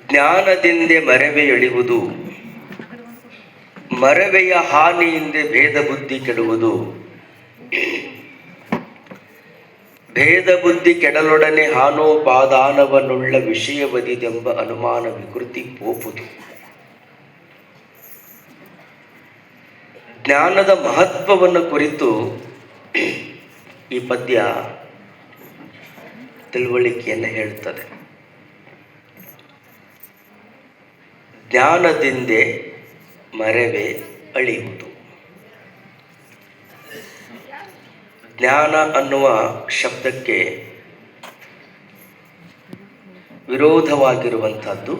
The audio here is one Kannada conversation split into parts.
ಜ್ಞಾನದಿಂದೆ ಮರವೆ ಎಳೆಯುವುದು, ಮರವೆಯ ಹಾನಿಯಿಂದ ಭೇದ ಬುದ್ಧಿ ಕೆಡುವುದು. ಭೇದ ಬುದ್ಧಿ ಕೆಡಲೊಡನೆ ಹಾನೋಪಾದಾನವನ್ನುಳ್ಳ ವಿಷಯವದಿದೆಂಬ ಅನುಮಾನ ವಿಕೃತಿ ಪೋಪುದು. ಜ್ಞಾನದ ಮಹತ್ವವನ್ನು ಕುರಿತು ಈ ಪದ್ಯ ತಿಳುವಳಿಕೆಯನ್ನು ಹೇಳುತ್ತದೆ. ಜ್ಞಾನದಿಂದೆ ಮರವೆ ಅಳಿಯುವುದು. ಜ್ಞಾನ ಅನ್ನುವ ಶಬ್ದಕ್ಕೆ ವಿರೋಧವಾಗಿರುವಂಥದ್ದು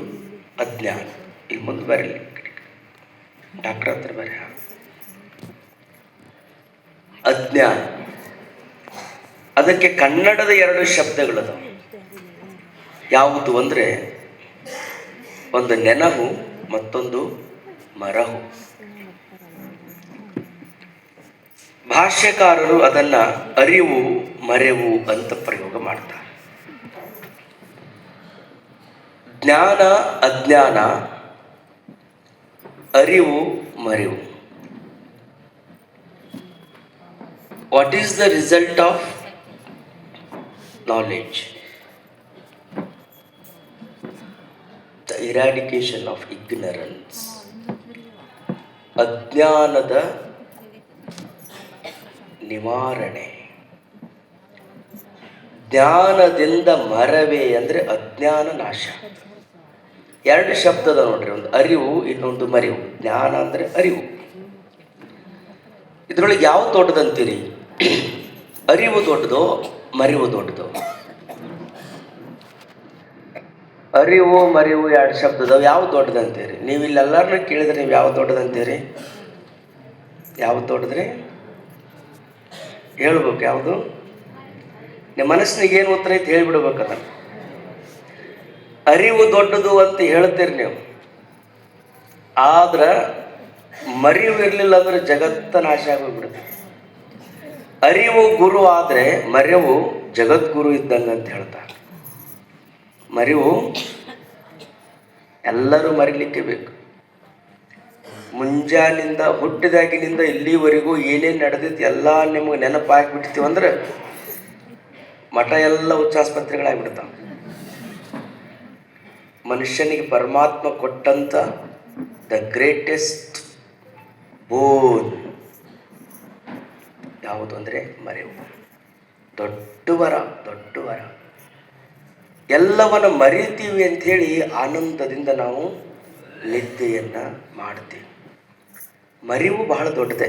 ಅಜ್ಞಾನ. ಇಲ್ಲಿ ಮುಂದೆ ಬರಲಿ, ಡಾಕ್ಟರ್ ಹತ್ರ ಬರ. ಅಜ್ಞಾನ, ಅದಕ್ಕೆ ಕನ್ನಡದ 2 ಶಬ್ದಗಳದು. ಯಾವುದು ಅಂದರೆ ಒಂದು ನೆನಹು, ಮತ್ತೊಂದು ಮರಹು. ಭಾಷ್ಯಕಾರರು ಅದನ್ನು ಅರಿವು ಮರೆವು ಅಂತ ಪ್ರಯೋಗ ಮಾಡ್ತಾರೆ. ಜ್ಞಾನ ಅಜ್ಞಾನ, ಅರಿವು ಮರೆವು. What is the result of knowledge? The eradication of ignorance. ಅಜ್ಞಾನದ ನಿವಾರಣೆ. ಜ್ಞಾನದಿಂದ ಮರವೇ ಅಂದರೆ ಅಜ್ಞಾನ ನಾಶ. 2 ಶಬ್ದದ ನೋಡ್ರಿ, ಒಂದು ಅರಿವು, ಇನ್ನೊಂದು ಮರೆವು. ಜ್ಞಾನ ಅಂದರೆ ಅರಿವು. ಇದರೊಳಗೆ ಯಾವ ದೊಡ್ಡದಂತೀರಿ? ಅರಿವು ದೊಡ್ಡದೋ ಮರೆವು ದೊಡ್ಡದೋ? ಅರಿವು ಮರೆವು 2 ಶಬ್ದದವು, ಯಾವ ದೊಡ್ಡದಂತೀರಿ? ನೀವು ಇಲ್ಲೆಲ್ಲರನ್ನೂ ಕೇಳಿದ್ರೆ ನೀವು ಯಾವ ದೊಡ್ಡದಂತೀರಿ? ಯಾವ ದೊಡ್ಡದ್ರಿ ಹೇಳ್ಬೇಕು? ಯಾವುದು ನಿಮ್ಮ ಮನಸ್ಸಿನಿಗೆ ಏನು ಉತ್ತರ ಐತೆ ಹೇಳಿಬಿಡ್ಬೇಕದ. ಅರಿವು ದೊಡ್ಡದು ಅಂತ ಹೇಳ್ತೀರಿ ನೀವು, ಆದ್ರೆ ಮರೆವು ಇರಲಿಲ್ಲ ಅಂದ್ರೆ ಜಗತ್ತ ನಾಶ ಆಗೋಗ್ಬಿಡುತ್ತೆ. ಅರಿವು ಗುರು ಆದರೆ ಮರೆವು ಜಗದ್ಗುರು ಇದ್ದಂಗೆ ಅಂತ ಹೇಳ್ತಾರೆ. ಮರೆವು ಎಲ್ಲರೂ ಮರಿಲಿಕ್ಕೆ ಬೇಕು. ಮುಂಜಾನಿಂದ ಹುಟ್ಟಿದಾಗಿನಿಂದ ಇಲ್ಲಿವರೆಗೂ ಏನೇನು ನಡೆದೈತಿ ಎಲ್ಲ ನಿಮಗೆ ನೆನಪಾಗಿಬಿಡ್ತೀವಿ ಅಂದ್ರೆ ಮಠ ಎಲ್ಲ ಹುಚ್ಚಾಸ್ಪತ್ರೆಗಳಾಗ್ಬಿಡ್ತಾವೆ. ಮನುಷ್ಯನಿಗೆ ಪರಮಾತ್ಮ ಕೊಟ್ಟಂಥ ದ ಗ್ರೇಟೆಸ್ಟ್ ಬೋನ್ ಯಾವುದು ಅಂದರೆ ಮರೆವು. ದೊಡ್ಡ ವರ, ದೊಡ್ಡ ವರ. ಎಲ್ಲವನ್ನ ಮರಿತೀವಿ ಅಂಥೇಳಿ ಆನಂದದಿಂದ ನಾವು ನಿದ್ದೆಯನ್ನು ಮಾಡ್ತೀವಿ. ಮರೆವು ಬಹಳ ದೊಡ್ಡದೆ.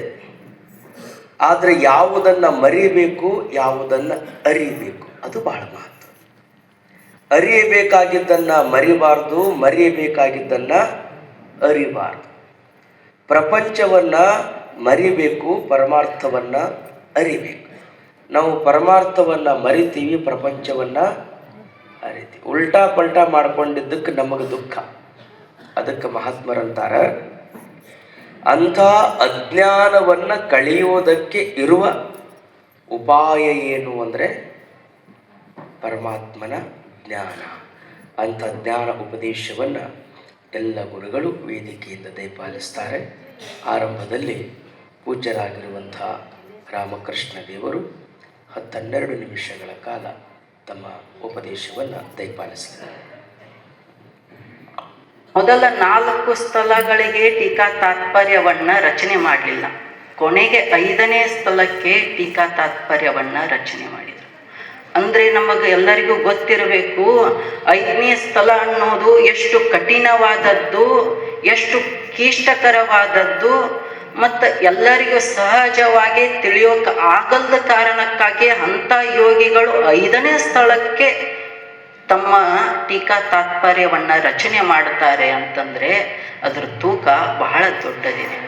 ಆದರೆ ಯಾವುದನ್ನು ಮರಿಬೇಕು, ಯಾವುದನ್ನು ಅರಿಬೇಕು, ಅದು ಬಹಳ ಮಹತ್ವ. ಅರಿಯಬೇಕಾಗಿದ್ದನ್ನು ಮರಿಬಾರ್ದು, ಮರೆಯಬೇಕಾಗಿದ್ದನ್ನು ಅರಿಬಾರ್ದು. ಪ್ರಪಂಚವನ್ನು ಮರಿಬೇಕು, ಪರಮಾರ್ಥವನ್ನು ಅರಿಬೇಕು. ನಾವು ಪರಮಾರ್ಥವನ್ನು ಮರಿತೀವಿ, ಪ್ರಪಂಚವನ್ನು ಅರಿತೀವಿ. ಉಲ್ಟಾ ಪಲ್ಟಾ ಮಾಡ್ಕೊಂಡಿದ್ದಕ್ಕೆ ನಮಗೆ ದುಃಖ. ಅದಕ್ಕೆ ಮಹಾತ್ಮರಂತಾರೆ, ಅಂಥ ಅಜ್ಞಾನವನ್ನು ಕಳೆಯುವುದಕ್ಕೆ ಇರುವ ಉಪಾಯ ಏನು ಅಂದರೆ ಪರಮಾತ್ಮನ ಜ್ಞಾನ. ಅಂಥ ಜ್ಞಾನ ಉಪದೇಶವನ್ನು ಎಲ್ಲ ಗುರುಗಳು ವೇದಿಕೆಯಿಂದ ದಯಪಾಲಿಸ್ತಾರೆ. ಆರಂಭದಲ್ಲಿ ಪೂಜ್ಯರಾಗಿರುವಂಥ ರಾಮಕೃಷ್ಣ ದೇವರು 12 ನಿಮಿಷಗಳ ಕಾಲ ತಮ್ಮ ಉಪದೇಶವನ್ನು ದಯಪಾಲಿಸಿದ್ದಾರೆ. ಮೊದಲ 4 ಸ್ಥಳಗಳಿಗೆ ಟೀಕಾ ತಾತ್ಪರ್ಯವನ್ನ ರಚನೆ ಮಾಡಲಿಲ್ಲ. ಕೊನೆಗೆ 5ನೇ ಸ್ಥಳಕ್ಕೆ ಟೀಕಾ ತಾತ್ಪರ್ಯವನ್ನ ರಚನೆ ಮಾಡಿದರು. ಅಂದರೆ ನಮಗೆ ಎಲ್ಲರಿಗೂ ಗೊತ್ತಿರಬೇಕು, 5ನೇ ಸ್ಥಳ ಅನ್ನೋದು ಎಷ್ಟು ಕಠಿಣವಾದದ್ದು, ಎಷ್ಟು ಕ್ಲಿಷ್ಟಕರವಾದದ್ದು, ಮತ್ತು ಎಲ್ಲರಿಗೂ ಸಹಜವಾಗಿ ತಿಳಿಯೋಕೆ ಆಗಲ್ದ ಕಾರಣಕ್ಕಾಗಿ ಅಂಥ ಯೋಗಿಗಳು 5ನೇ ಸ್ಥಳಕ್ಕೆ ತಮ್ಮ ಟೀಕಾ ತಾತ್ಪರ್ಯವನ್ನು ರಚನೆ ಮಾಡ್ತಾರೆ ಅಂತಂದರೆ ಅದರ ತೂಕ ಬಹಳ ದೊಡ್ಡದಿದೆ.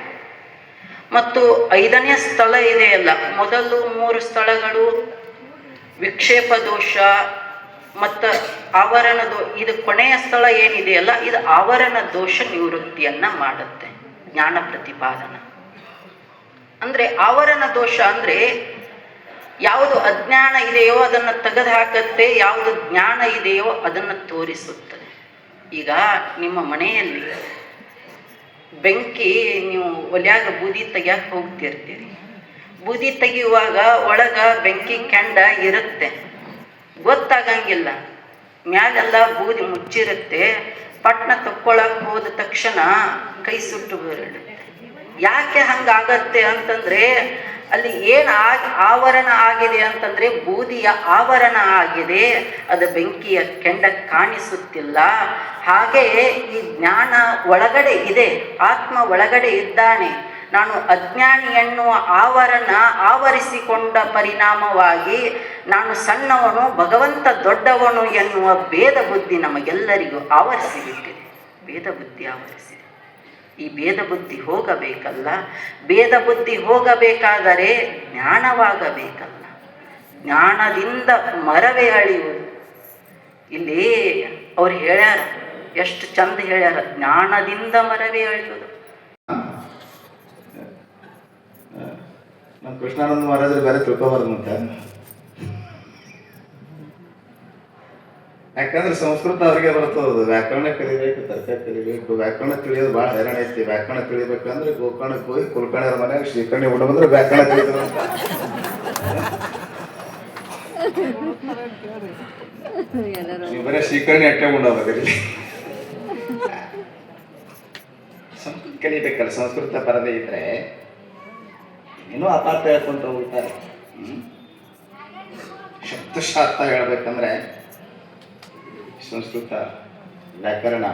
ಮತ್ತು 5ನೇ ಸ್ಥಳ ಇದೆಯಲ್ಲ, ಮೊದಲು 3 ಸ್ಥಳಗಳು ವಿಕ್ಷೇಪ ದೋಷ ಮತ್ತು ಆವರಣ ಇದು ಕೊನೆಯ ಸ್ಥಳ ಏನಿದೆಯಲ್ಲ, ಇದು ಆವರಣ ದೋಷ ನಿವೃತ್ತಿಯನ್ನು ಮಾಡುತ್ತೆ. ಜ್ಞಾನ ಪ್ರತಿಪಾದನ ಅಂದರೆ ಆವರಣ ದೋಷ ಅಂದರೆ ಯಾವುದು ಅಜ್ಞಾನ ಇದೆಯೋ ಅದನ್ನು ತೆಗೆದು ಹಾಕುತ್ತೆ, ಯಾವುದು ಜ್ಞಾನ ಇದೆಯೋ ಅದನ್ನು ತೋರಿಸುತ್ತದೆ. ಈಗ ನಿಮ್ಮ ಮನೆಯಲ್ಲಿ ಬೆಂಕಿ ನೀವು ಒಲ್ಯಾಗ ಬೂದಿ ತೆಗಿಯಾಕ ಹೋಗ್ತಿರ್ತೀರಿ. ಬೂದಿ ತೆಗೆಯುವಾಗ ಒಳಗ ಬೆಂಕಿ ಕೆಂಡ ಇರುತ್ತೆ, ಗೊತ್ತಾಗಂಗಿಲ್ಲ. ಮ್ಯಾಲೆಲ್ಲ ಬೂದಿ ಮುಚ್ಚಿರುತ್ತೆ. ಪಟ್ನ ತಕ್ಕೊಳಕ್ ಹೋದ ತಕ್ಷಣ ಕೈ ಸುಟ್ಟು ಬರುತ್ತೆ. ಯಾಕೆ ಹಂಗಾಗತ್ತೆ ಅಂತಂದ್ರೆ ಅಲ್ಲಿ ಏನು ಆವರಣ ಆಗಿದೆ ಅಂತಂದ್ರೆ ಬೂದಿಯ ಆವರಣ ಆಗಿದೆ, ಅದು ಬೆಂಕಿಯ ಕೆಂಡ ಕಾಣಿಸುತ್ತಿಲ್ಲ. ಹಾಗೆಯೇ ಈ ಜ್ಞಾನ ಒಳಗಡೆ ಇದೆ, ಆತ್ಮ ಒಳಗಡೆ ಇದ್ದಾನೆ. ನಾನು ಅಜ್ಞಾನಿ ಎನ್ನುವ ಆವರಣ ಆವರಿಸಿಕೊಂಡ ಪರಿಣಾಮವಾಗಿ ನಾನು ಸಣ್ಣವನು, ಭಗವಂತ ದೊಡ್ಡವನು ಎನ್ನುವ ಭೇದ ಬುದ್ಧಿ ನಮಗೆಲ್ಲರಿಗೂ ಆವರಿಸಿಬಿಟ್ಟಿದೆ. ಭೇದ ಬುದ್ಧಿ ಆವರಿಸಿದೆ. ಈ ಭೇದ ಬುದ್ಧಿ ಹೋಗಬೇಕಲ್ಲ. ಭೇದ ಬುದ್ಧಿ ಹೋಗಬೇಕಾದರೆ ಜ್ಞಾನವಾಗಬೇಕಲ್ಲ. ಜ್ಞಾನದಿಂದ ಮರವೇ ಅಳಿಯುವುದು. ಇಲ್ಲಿ ಅವ್ರು ಹೇಳ್ಯಾರ, ಎಷ್ಟು ಚಂದ ಹೇಳ್ಯಾರ, ಜ್ಞಾನದಿಂದ ಮರವೇ ಅಳಿಯುವುದು. ನಮ್ಮ ಕೃಷ್ಣಾನಂದ ಮಹಾರಾಜರು ಬೇರೆ ತಿಳ್ಕೊಬಾರ್ದು ಅಂತ. ಯಾಕಂದ್ರೆ ಸಂಸ್ಕೃತ ಅವ್ರಿಗೆ ಬರ್ತದ. ವ್ಯಾಕರಣ ಕಲಿಬೇಕು, ತರ್ಕ ಕಲಿಬೇಕು. ವ್ಯಾಕರಣ ತಿಳಿಯೋದು ಭಾಳ ಹೈರಾಣ ಐತಿ. ವ್ಯಾಕರಣ ತಿಳಿಬೇಕಂದ್ರೆ ಗೋಕರ್ಣಕ್ಕೆ ಹೋಗಿ ಕುಲಕರ್ಣಿಯವ್ರ ಮನ್ಯಾಗ ಶ್ರೀಕರ್ಣಿ ಉಂಡು ಬಂದ್ರೆ ವ್ಯಾಕರಣ ತಿಳಿಯೋದು ಅಂತ. ನೀವು ಬರೀ ಶ್ರೀಕರ್ಣಿ ಅಟ್ಟೆ ಉಂಡೋದ್ರಲ್ಲಿ ಸಂಸ್ಕೃತ ಕಲಿಬೇಕಲ್ಲ. ಸಂಸ್ಕೃತ ಬರದೇ ಇದ್ರೆ ಇನ್ನೂ ಅಪಾರ್ಥ ಹೇಳ್ಕೊಂತ ಹೋಗ್ತಾರೆ. ಶಬ್ದಶಾಸ್ತ್ರ ಹೇಳ್ಬೇಕಂದ್ರೆ ಸಂಸ್ಕೃತ ವ್ಯಾಕರಣ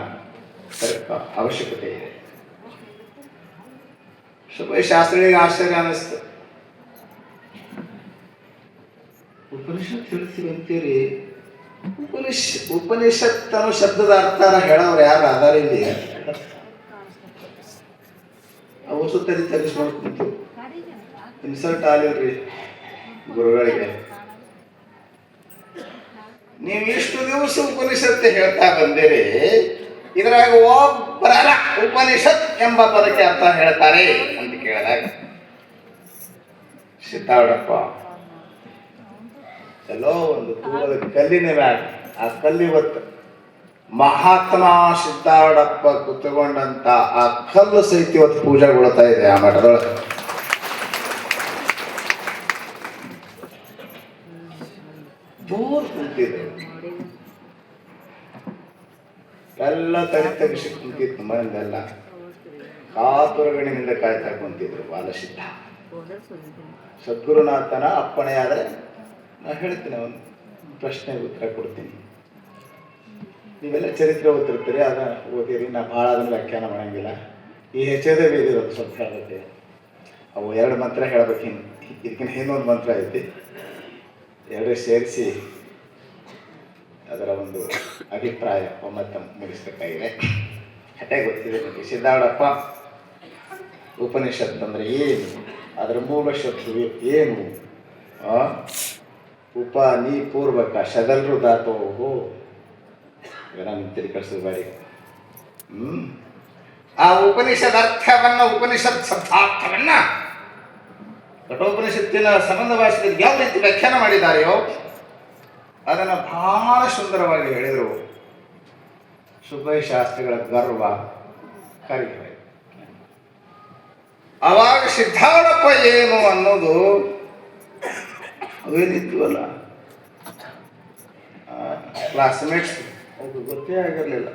ತರ್ಕ ಅವಶ್ಯಕತೆ ಇದೆ. ಸ್ವಲ್ಪ ಶಾಸ್ತ್ರಿಗಳಿಗೆ ಆಶ್ಚರ್ಯ ಅನ್ನಿಸ್ತು. ಉಪನಿಷತ್ ಹೇಳ್ತೀವಿ ಅಂತೀರಿ, ಉಪನಿಷತ್ ಅನ್ನೋ ಶಬ್ದದ ಅರ್ಥನ ಹೇಳೋರು ಯಾರು ಆಧಾರ ಇಲ್ಲಿ? ಅವು ಸುತ್ತಲಿ ತರಿಸ್ಕೊಂಡು ಕುಂತು ಇನ್ಸಲ್ಟ್ ಆಗಿಲ್ರಿ ಗುರುಗಳಿಗೆ. ನೀವು ಇಷ್ಟು ದಿವಸ ಉಪನಿಷತ್ತು ಹೇಳ್ತಾ ಬಂದಿರಿ, ಇದರಾಗ ಒಬ್ಬರಲ್ಲ ಉಪನಿಷತ್ ಎಂಬ ಪದಕ್ಕೆ ಅರ್ಥ ಹೇಳ್ತಾರೆ ಅಂತ ಕೇಳಿದಾಗ ಸಿದ್ದಾರೂಢಪ್ಪ ಎಲ್ಲೋ ಒಂದು ತೂರದ ಕಲ್ಲಿನ ಮ್ಯಾಗ, ಆ ಕಲ್ಲಿವತ್ತು ಮಹಾತ್ಮ ಸಿದ್ದಾರೂಢಪ್ಪ ಕುತ್ಕೊಂಡಂತ ಆ ಕಲ್ಲು ಸಹಿತ ಇವತ್ತು ಪೂಜೆಗೊಳ್ತಾ ಇದೆ ಆ ಮಠದೊಳಗೆ. ದೂರ ಕುಂತಿದ್ರು ಎಲ್ಲ ತೆಗಿಸಿ ಕುಂತಿತ್ತು. ಮನೆಯಲ್ಲ ಕಾತುರಗಣಿನಿಂದ ಕಾಯ್ತಾ ಕುಂತಿದ್ರು ಬಾಲಸಿದ್ಧ. ಸದ್ಗುರುನಾಥನ ಅಪ್ಪಣೆ ಆದರೆ ನಾನು ಹೇಳ್ತೀನಿ, ಒಂದು ಪ್ರಶ್ನೆಗೆ ಉತ್ತರ ಕೊಡ್ತೀನಿ. ನೀವೆಲ್ಲ ಚರಿತ್ರೆ ಓದ್ತಿರ್ತೀರಿ, ಅದನ್ನ ಓದಿರಿ. ನಾ ಭಾಳ ಅದನ್ನು ವ್ಯಾಖ್ಯಾನ ಮಾಡಂಗಿಲ್ಲ. ಈ ಹೆಚ್ಚದೇ ವೇದಿರೋದು ಸ್ವಲ್ಪ ಹೇಳಬೇಕು. ಅವು 2 ಮಂತ್ರ ಹೇಳ್ಬೇಕು. ಇದಕ್ಕಿಂತ ಇನ್ನೊಂದು ಮಂತ್ರ ಐತಿ, 2 ಸೇರಿಸಿ ಅದರ ಒಂದು ಅಭಿಪ್ರಾಯ ಒಮ್ಮತ ಮುಗಿಸ್ಬೇಕಾಗಿದೆ. ಹಠೆ ಗೊತ್ತಿದೆ ನಿಮಗೆ. ಸಿದ್ದಾರೂಢಪ್ಪ ಉಪನಿಷತ್ ಅಂದರೆ ಏನು, ಅದರ ಮೂಲ ಶಬ್ದ ಏನು? ಉಪ ನೀ ಪೂರ್ವಕ ಶಗಲ್ರು ಧಾತೋಹೋ. ನಾನು ತಿರಿ ಕಳಿಸಬೇಡಿ. ಆ ಉಪನಿಷತ್ ಅರ್ಥವನ್ನ, ಉಪನಿಷತ್ ಶಬ್ದಾರ್ಥವನ್ನ ಕಠೋಪನಿಷತ್ತಿನ ಸಂಬಂಧ ಭಾಷೆಯಲ್ಲಿ ಯಾವ ರೀತಿ ವ್ಯಾಖ್ಯಾನ ಮಾಡಿದ್ದಾರೆಯೋ ಅದನ್ನು ಬಹಳ ಸುಂದರವಾಗಿ ಹೇಳಿದರು. ಸುಬ್ಬಯ್ಯ ಶಾಸ್ತ್ರಿಗಳ ಗರ್ವ ಕರಿತಾರೆ. ಆವಾಗ ಸಿದ್ದಾರೂಢಪ್ಪ ಏನು ಅನ್ನೋದು ಅವೇನಿದ್ವಲ್ಲ ಕ್ಲಾಸ್ಮೇಟ್ಸ್ ಅದು ಗೊತ್ತೇ ಆಗಿರಲಿಲ್ಲ.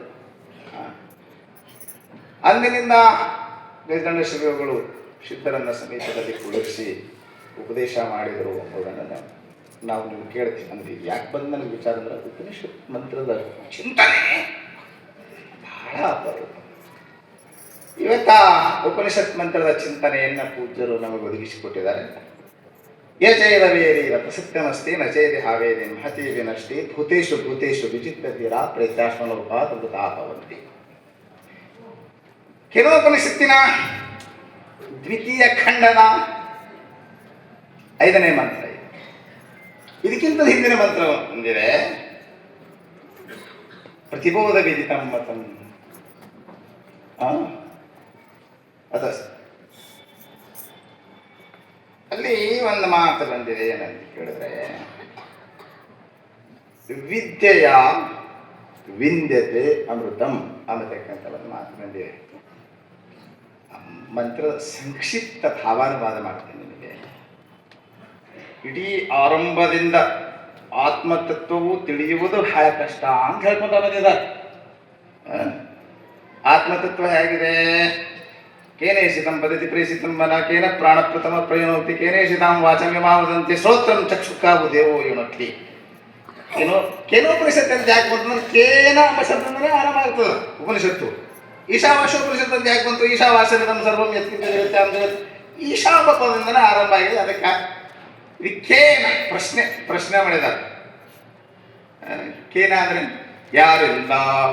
ಅಂದಿನಿಂದ ಗಜದಂಡ ಶ್ರೀಗಳು ಸಿದ್ಧರನ್ನ ಸಮೀಪದಲ್ಲಿ ಕುಳಿಸಿ ಉಪದೇಶ ಮಾಡಿದರು ಎಂಬುದನ್ನು ನಾವು ನೀವು ಕೇಳ್ತೀವಿ. ಅಂತೀವಿ. ಯಾಕೆ ಬಂದು ನನಗೆ ವಿಚಾರ ಅಂದ್ರೆ ಉಪನಿಷತ್ ಮಂತ್ರದ ಚಿಂತನೆ ಬಹಳ ಅಪರೂಪ. ಇವತ್ತ ಉಪನಿಷತ್ ಮಂತ್ರದ ಚಿಂತನೆಯನ್ನು ಪೂಜ್ಯರು ನಮಗೆ ಒದಗಿಸಿಕೊಟ್ಟಿದ್ದಾರೆ. ಯಚೈರವೇರಿ ಪ್ರಸಕ್ತಮಸ್ತಿ ನಚೇದಿ ಹಾವೇದಿ ಮಹತಿ ವಿನಷ್ಟಿ ಭೂತೇಶು ಭೂತೇಶು ವಿಚಿತ್ರತೀರ ಪ್ರತ್ಯಾಶ್ಮಲೋಪಾತ್ ಭವಂತಿ. ಕೇನೋಪನಿಷತ್ತಿನ ದ್ವಿತೀಯ ಖಂಡನ 5ನೇ ಮಂತ್ರ. ಇದಕ್ಕಿಂತ ಹಿಂದಿನ ಮಂತ್ರ ಹೊಂದಿದೆ, ಪ್ರತಿಬೋಧ ವಿದಿತಂ ಮತಂ. ಅದ ಅಲ್ಲಿ ಒಂದು ಮಾತು ಬಂದಿದೆ. ಏನಂತ ಕೇಳಿದ್ರೆ, ವಿದ್ಯೆಯ ವಿಂದ್ಯತೆ ಅಮೃತಂ ಅನ್ನತಕ್ಕಂಥ ಒಂದು ಮಾತಿನಲ್ಲಿದೆ. ಮಂತ್ರದ ಸಂಕ್ಷಿಪ್ತ ಭಾವಾನುವಾದ ಮಾಡ್ತೀನಿ ನಿಮಗೆ. ಇಡೀ ಆರಂಭದಿಂದ ಆತ್ಮತತ್ವವು ತಿಳಿಯುವುದು ಬಹಳ ಕಷ್ಟ ಅಂತ ಹೇಳ್ಕೊಂತ ಬಂದಿದ್ದಾರೆ. ಆತ್ಮತತ್ವ ಹೇಗಿದೆ? ಕೇನೇಶಿತಂ ಪದತಿ ಪ್ರೇಷಿತಂ ಮನ ಕೇನ ಪ್ರಾಣಪ್ರಥಮ ಪ್ರಯೋನೋಕ್ತಿ ಕೇನೇಶಿತಾಂ ವಾಚಂ ಯಮಾವದಂತೆ ಶ್ರೋತ್ರಂ ಚಕ್ಷುಕಾವು ದೇವೋ ಯುನಕ್ತಿ. ಕೇನೋಪನಿಷತ್ತು ಅಂತ ಯಾಕೆ ಬಂತು ಅಂದ್ರೆ ಕೇನ ಎಂಬ ಶಬ್ದ ಅಂದರೆ ಆರಾಮಾಗ್ತದೆ ಉಪನಿಷತ್ತು. ಈಶಾವಾಸ್ಯ ಉಪನಿಷತ್ತು ಅಂತ ಯಾಕೆ ಬಂತು? ಈಶಾವಾಸ್ಯಂ ಸರ್ವಂ ಯತ್ಕಿಂತ ಜಗತ್ತೆ ಅಂತ ಈಶಾಪ ಪದದಿಂದನೇ ಆರಂಭ ಆಗಿದೆ. ಅದಕ್ಕೆ ಕೇನ ಪ್ರಶ್ನೆ ಮಾಡಿದ್ದಾರೆ. ಕೇನ ಅಂದರೆ ಯಾರಿಲ್ಲ.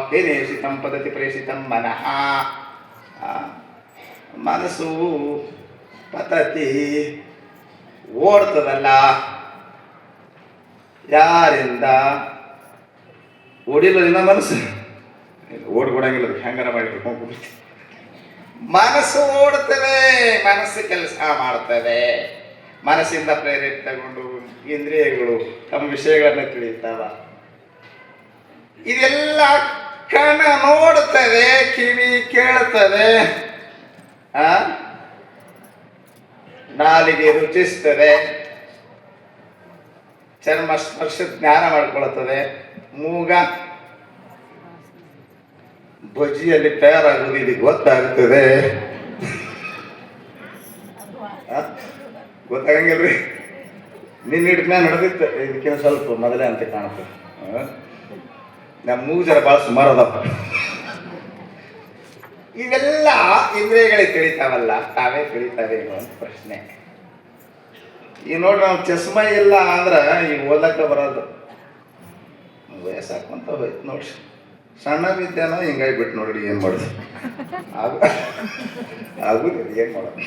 ಕೇನೇಶಿತಂ ಪದತಿ ಪ್ರೇಷಿತಂ ಮನಃ, ಮನಸ್ಸು ಪತತಿ ಓಡ್ತದಲ್ಲ. ಯಾರಿಂದ? ಓಡಿಲ್ಲದಿಲ್ಲ ಮನಸ್ಸು ಓಡ್ಕೊಡಂಗಿಲ್ಲ, ಹೆಂಗಾರ ಮಾಡಿರ್ಕೊಂಡು ಮನಸ್ಸು ಓಡ್ತದೆ, ಮನಸ್ಸು ಕೆಲಸ ಮಾಡ್ತದೆ. ಮನಸ್ಸಿಂದ ಪ್ರೇರಿತಗೊಂಡು ಇಂದ್ರಿಯಗಳು ತಮ್ಮ ವಿಷಯಗಳನ್ನು ತಿಳಿತಾವ. ಇದೆಲ್ಲ ಕಣ್ಣ ನೋಡ್ತದೆ, ಕಿವಿ ಕೇಳ್ತದೆ, ನಾಲಿಗೆ ರುಚಿಸ್ತದೆ, ಚರ್ಮ ಸ್ಪರ್ಶ ಜ್ಞಾನ ಮಾಡ್ಕೊಳ್ತದೆ, ಮೂಗ ಬಜ್ಜಿಯಲ್ಲಿ ತಯಾರಾಗುವುದು ಇದು ಗೊತ್ತಾಗ್ತದೆ. ಗೊತ್ತಾಗಂಗಿಲ್ರಿ. ನಿನ್ನ ಹಿಡ್ಮ್ಯಾಗ ನಡೆದಿತ್ತು, ಇದಕ್ಕಿಂತ ಸ್ವಲ್ಪ ಮೊದಲೇ ಅಂತ ಕಾಣುತ್ತೆ. ನಮ್ಮ ಮೂಗು ಜರ ಭಾಳ ಸುಮಾರು ಅದಾವ. ಇವೆಲ್ಲ ಇಂದ್ರಿಯಗಳಿಗೆ ತಿಳಿತಾವಲ್ಲ, ತಾವೇ ತಿಳಿತಾವೆ ಅಂತ ಪ್ರಶ್ನೆ. ಈಗ ನೋಡ್ರಿ, ನಾವು ಚಸ್ಮಾ ಇಲ್ಲ ಅಂದ್ರೆ ಈಗ ಓದಕ್ಕೆ ಬರೋದು. ವಯಸ್ಸಾಕೊಂತ ಹೋಯ್ತು ನೋಡ್ರಿ. ಸಣ್ಣ ವಿದ್ಯಾನ ಹಿಂಗಾಗಿ ಬಿಟ್ಟು ನೋಡ್ರಿ, ಏನು ಮಾಡೋದು? ಆಗುದಿಲ್ಲ, ಏನು ಮಾಡೋದು?